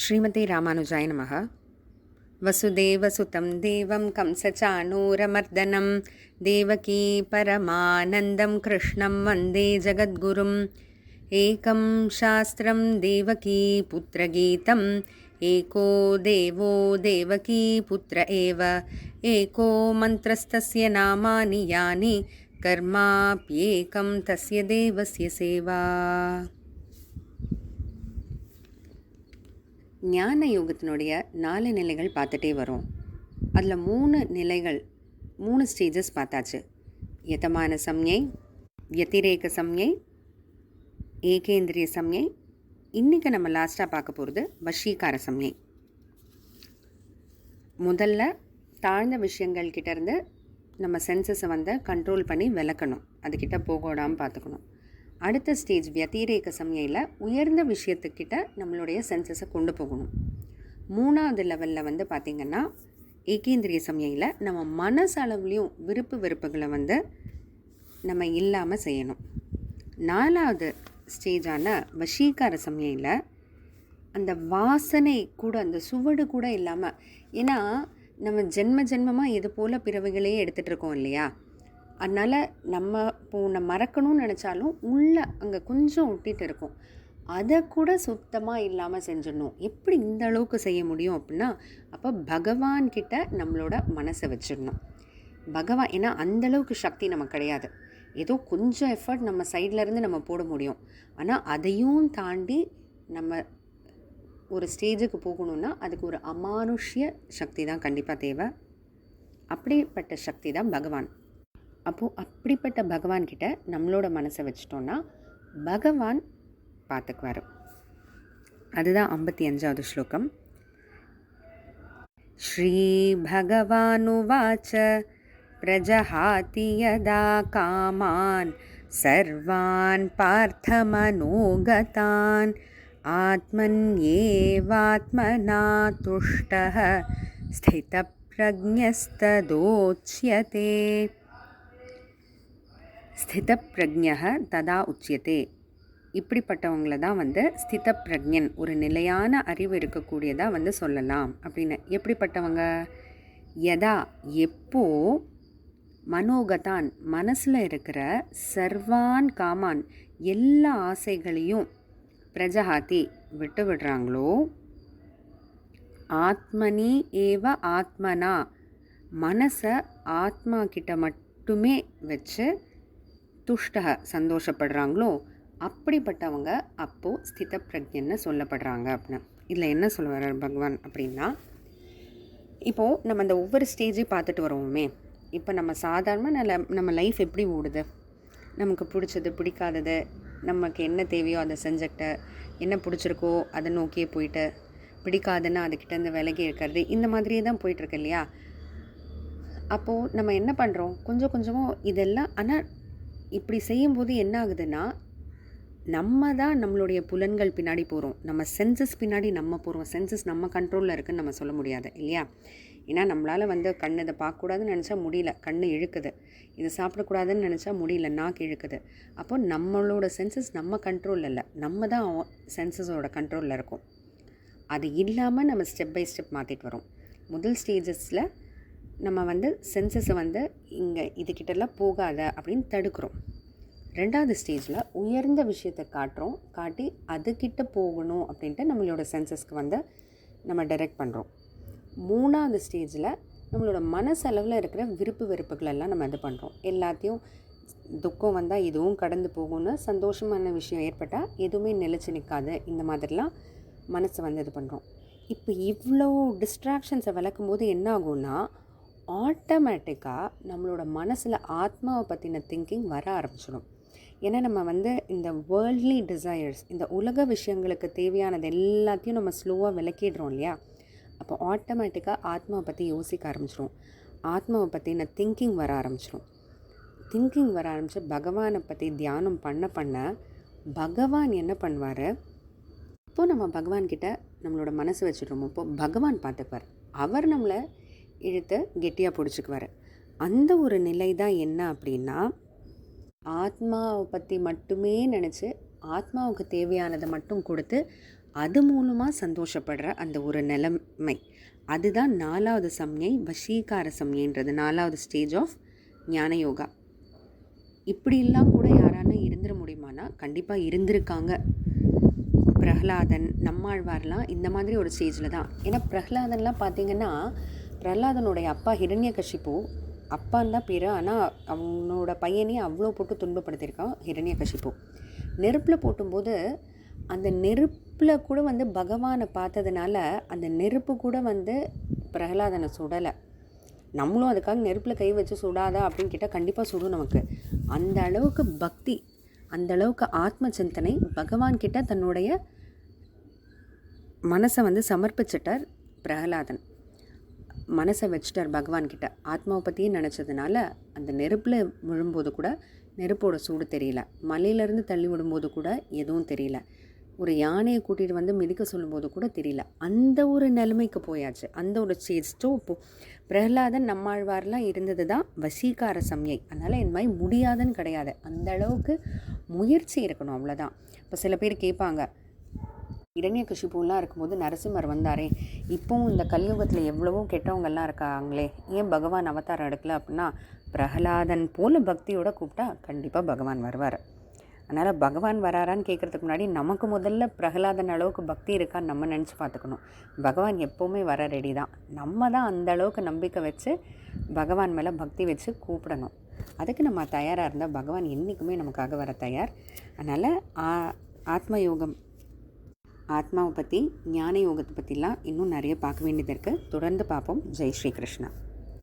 ஸ்ரீமதே ராமானுஜாய நமः. வசுதேவசுதம் தேவம் கம்சச்சாணூரமர்தனம் தேவகீ பரமானந்தம் கிருஷ்ணம் வந்தே ஜகத்குரும். ஏகம் சாஸ்திரம் தேவகீ புத்திரகீதம் ஏகோ தேவோ தேவகீ புத்திர ஏவ ஏகோ மந்த்ரஸ்தஸ்ய நாமானி யானி கர்மாப்யேகம் தஸ்ய தேவஸ்ய சேவா. ஞான யோகத்தினுடைய 4 நிலைகள் பார்த்துட்டே வரும். அதில் 3 நிலைகள், 3 ஸ்டேஜஸ் பார்த்தாச்சு. யதமான சம்ஞை, வ்யதிரேக சம்ஞை, ஏகேந்திரிய சம்ஞை. இன்றைக்கி நம்ம லாஸ்ட்டாக பார்க்க போகிறது வஷீகார சம்ஞை. முதல்ல தாழ்ந்த விஷயங்கள் கிட்டேருந்து நம்ம சென்சஸை கண்ட்ரோல் பண்ணி விளக்கணும், அதுக்கிட்ட போகோடாமல் பார்த்துக்கணும். அடுத்த ஸ்டேஜ் வியதிரேக சம்ஞையில் உயர்ந்த விஷயத்துக்கிட்ட நம்மளுடைய சென்சஸை கொண்டு போகணும். 3வது லெவலில் பார்த்திங்கன்னா ஏகேந்திரிய சம்ஞையில் நம்ம மனசளவுலேயும் விருப்பு வெறுப்புகளை நம்ம இல்லாமல் செய்யணும். 4வது ஸ்டேஜான வஷீகார சம்ஞையில் அந்த வாசனை கூட, அந்த சுவடு கூட இல்லாமல், ஏன்னா நம்ம ஜென்மமாக இது போல் பிறவைகளையே எடுத்துகிட்டு இருக்கோம் இல்லையா, அதனால் நம்ம இப்போ மறக்கணும்னு நினச்சாலும் உள்ளே அங்கே கொஞ்சம் ஒட்டிகிட்டு இருக்கும், அதை கூட சுத்தமாக இல்லாமல் செஞ்சிடணும். எப்படி இந்த அளவுக்கு செய்ய முடியும் அப்படின்னா, அப்போ பகவான்கிட்ட நம்மளோட மனசை வச்சிடணும். பகவான், ஏன்னா அந்தளவுக்கு சக்தி நமக்கு கிடையாது. ஏதோ கொஞ்சம் எஃபர்ட் நம்ம சைட்லேருந்து நம்ம போட முடியும். ஆனால் அதையும் தாண்டி நம்ம ஒரு ஸ்டேஜுக்கு போகணுன்னா அதுக்கு ஒரு அமானுஷ்ய சக்தி தான் கண்டிப்பாக தேவை. அப்படிப்பட்ட சக்தி தான் பகவான். அப்போது அப்படிப்பட்ட பகவான்கிட்ட நம்மளோட மனசை வச்சிட்டோன்னா பகவான் பார்த்துக்குவார். அதுதான் 55வது ஸ்லோகம். ஸ்ரீ பகவானுவாச்ச பிரஜஹாதி யதா காமான் சர்வான் பார்த்தமனோகதான் ஆத்மன்யேவாத்மனா துஷ்டः ஸ்திதப்ரஜ்ஞஸ்ததோச்யதே. ஸ்திதப்பிரஜ்ஞः ததா உச்சியதே. இப்படிப்பட்டவங்கள தான் ஸ்திதப்பிரஜ்ஞன், ஒரு நிலையான அறிவு இருக்கக்கூடியதாக சொல்லலாம் அப்படின்னு. எப்படிப்பட்டவங்க? யதா, எப்போ, மனோகதான், மனசில் இருக்கிற சர்வான் காமான், எல்லா ஆசைகளையும் பிரஜஹாதி விட்டு விடுறாங்களோ, ஆத்மனி ஏவ ஆத்மனா, மனசை ஆத்மா கிட்ட மட்டுமே வச்சு துஷ்டக சந்தோஷப்படுறாங்களோ, அப்படிப்பட்டவங்க அப்போது ஸ்தித பிரஜ்ஞன்னு சொல்லப்படுறாங்க அப்படின்னு. இதில் என்ன சொல்ல வர்றார் பகவான் அப்படின்னா, இப்போது நம்ம அந்த ஒவ்வொரு ஸ்டேஜையும் பார்த்துட்டு வருவோமே. இப்போ நம்ம சாதாரணமாக நம்ம லைஃப் எப்படி ஓடுது, நமக்கு பிடிச்சது பிடிக்காதது, நமக்கு என்ன தேவையோ அதை செஞ்சுக்கிட்டு, என்ன பிடிச்சிருக்கோ அதை நோக்கியே போயிட்டு, பிடிக்காதுன்னா அதுக்கிட்டேருந்து விலகி இருக்கிறது, இந்த மாதிரியே தான் போயிட்டுருக்கு இல்லையா. அப்போது நம்ம என்ன பண்ணுறோம், கொஞ்சம் கொஞ்சமாக இதெல்லாம். ஆனால் இப்படி செய்யும்போது என்ன ஆகுதுன்னா, நம்ம தான் நம்மளுடைய புலன்கள் பின்னாடி போகிறோம், நம்ம சென்சஸ் பின்னாடி நம்ம போகிறோம். சென்சஸ் நம்ம கண்ட்ரோலில் இருக்குதுன்னு நம்ம சொல்ல முடியாது இல்லையா. ஏன்னா நம்மளால் கண் இதை பார்க்கக்கூடாதுன்னு நினச்சா முடியல, கண் இழுக்குது. இது சாப்பிடக்கூடாதுன்னு நினச்சா முடியல, நாக்கு இழுக்குது. அப்போ நம்மளோட சென்சஸ் நம்ம கண்ட்ரோலில் இல்லை, நம்ம தான் சென்சஸோட கண்ட்ரோலில் இருக்கும். அது இல்லாமல் நம்ம ஸ்டெப் பை ஸ்டெப் மாற்றிட்டு வரோம். முதல் ஸ்டேஜஸில் நம்ம சென்சஸை இங்கே இதுக்கிட்டலாம் போகாத அப்படின்னு தடுக்கிறோம். 2வது ஸ்டேஜில் உயர்ந்த விஷயத்தை காட்டி அதுக்கிட்ட போகணும் அப்படின்ட்டு நம்மளோட சென்சஸ்க்கு நம்ம டைரெக்ட் பண்ணுறோம். 3வது ஸ்டேஜில் நம்மளோட மனசளவில் இருக்கிற விருப்பு வெறுப்புகளெல்லாம் நம்ம இது பண்ணுறோம். எல்லாத்தையும் துக்கம் வந்தால் இதுவும் கடந்து போகும்னு, சந்தோஷமான விஷயம் ஏற்பட்டால் எதுவுமே நிலச்சி நிற்காது, இந்த மாதிரிலாம் மனசை இது பண்ணுறோம். இப்போ இவ்வளோ டிஸ்ட்ராக்ஷன்ஸை விளக்கும் போது என்ன ஆகும்னா, ஆட்டோமேட்டிக்காக நம்மளோட மனசில் ஆத்மாவை பற்றின திங்கிங் வர ஆரம்பிச்சிடும். ஏன்னா நம்ம இந்த வேர்ல்ட்லி டிசையர்ஸ், இந்த உலக விஷயங்களுக்கு தேவையானது எல்லாத்தையும் நம்ம ஸ்லோவாக விளக்கிடுறோம் இல்லையா. அப்போ ஆட்டோமேட்டிக்காக ஆத்மாவை பற்றி யோசிக்க ஆரம்பிச்சிடும், ஆத்மாவை பற்றின திங்கிங் வர ஆரம்பிச்சிடும். திங்கிங் வர ஆரம்பித்து பகவானை பற்றி தியானம் பண்ண பகவான் என்ன பண்ணுவார், இப்போது நம்ம பகவான்கிட்ட நம்மளோட மனசு வச்சுடுறோமோ, இப்போது பகவான் பார்த்துக்குவார். அவர் நம்மளை இழுத்து கெட்டியாக பிடிச்சிக்குவார். அந்த ஒரு நிலை தான் என்ன அப்படின்னா, ஆத்மாவை பற்றி மட்டுமே நினச்சி ஆத்மாவுக்கு தேவையானதை மட்டும் கொடுத்து அது மூலமாக சந்தோஷப்படுற அந்த ஒரு நிலைமை, அதுதான் 4வது சம்ஞை, வசீகார சம்ஞைன்றது 4வது ஸ்டேஜ் ஆஃப் ஞான யோகா. இப்படிலாம் கூட யாரான இருந்துட முடியுமானா கண்டிப்பாக இருந்திருக்காங்க. பிரகலாதன், நம்மாழ்வார்லாம் இந்த மாதிரி ஒரு ஸ்டேஜில் தான். ஏன்னா பிரகலாதன்லாம் பார்த்திங்கன்னா, பிரகலாதனுடைய அப்பா ஹிரண்யகசிப்பு, அப்பான்னு தான் பேர், ஆனால் அவனோட பையனே அவ்வளோ போட்டு துன்பப்படுத்தியிருக்கான் ஹிரண்யகசிப்பு. நெருப்பில் போட்டும்போது அந்த நெருப்பில் கூட வந்து பகவானை பார்த்ததுனால அந்த நெருப்பு கூட வந்து பிரகலாதனை சுடலை. நம்மளும் அதுக்காக நெருப்பில் கை வச்சு சுடாதா அப்படின்னு கேட்டால் கண்டிப்பாக சுடும் நமக்கு. அந்த அளவுக்கு பக்தி, அந்த அளவுக்கு ஆத்ம சிந்தனை, பகவான்கிட்ட தன்னுடைய மனசை வந்து சமர்ப்பிச்சிட்டார் பிரகலாதன். மனசை வச்சுட்டார் பகவான்கிட்ட. ஆத்மாவை பற்றியே நினச்சதுனால அந்த நெருப்பில் விழும்போது கூட நெருப்போட சூடு தெரியல, மலையிலேருந்து தள்ளி விடும்போது கூட எதுவும் தெரியல, ஒரு யானையை கூட்டிகிட்டு வந்து மிதிக்க சொல்லும்போது கூட தெரியல. அந்த ஒரு நிலைமைக்கு போயாச்சு. அந்த ஒரு ஸ்டேஜ்டோ இப்போது பிரகலாதன் நம்மாழ்வார்லாம் இருந்தது தான் வசீகார சம்யை. அதனால் இந்த மாதிரி முடியாதுன்னு கிடையாது, அந்த அளவுக்கு முயற்சி இருக்கணும், அவ்வளோதான். இப்போ சில பேர் கேட்பாங்க, இரண்யகசிப்புலாம் இருக்கும்போது நரசிம்மர் வந்தாரே, இப்போவும் இந்த கலியுகத்தில் எவ்வளவோ கெட்டவங்கள்லாம் இருக்காங்களே, ஏன் பகவான் அவதாரம் எடுக்கல அப்படின்னா, பிரகலாதன் போல பக்தியோட கூப்பிட்டா கண்டிப்பாக பகவான் வருவார். அதனால் பகவான் வராரான்னு கேட்குறதுக்கு முன்னாடி நமக்கு முதல்ல பிரகலாதன் அளவுக்கு பக்தி இருக்கான்னு நம்ம நினச்சி பார்த்துக்கணும். பகவான் எப்போவுமே வர ரெடி தான். நம்ம தான் அந்த அளவுக்கு நம்பிக்கை வச்சு பகவான் மேலே பக்தி வச்சு கூப்பிடணும். அதுக்கு நம்ம தயாராக இருந்தால் பகவான் என்றைக்குமே நமக்காக வர தயார். அதனால் ஆத்ம யோகம், ஆத்மாவை பற்றி, ஞான யோகத்தை பற்றிலாம் இன்னும் நிறைய பார்க்க வேண்டியது இருக்குது. தொடர்ந்து பார்ப்போம். ஜெய் ஸ்ரீ கிருஷ்ணா.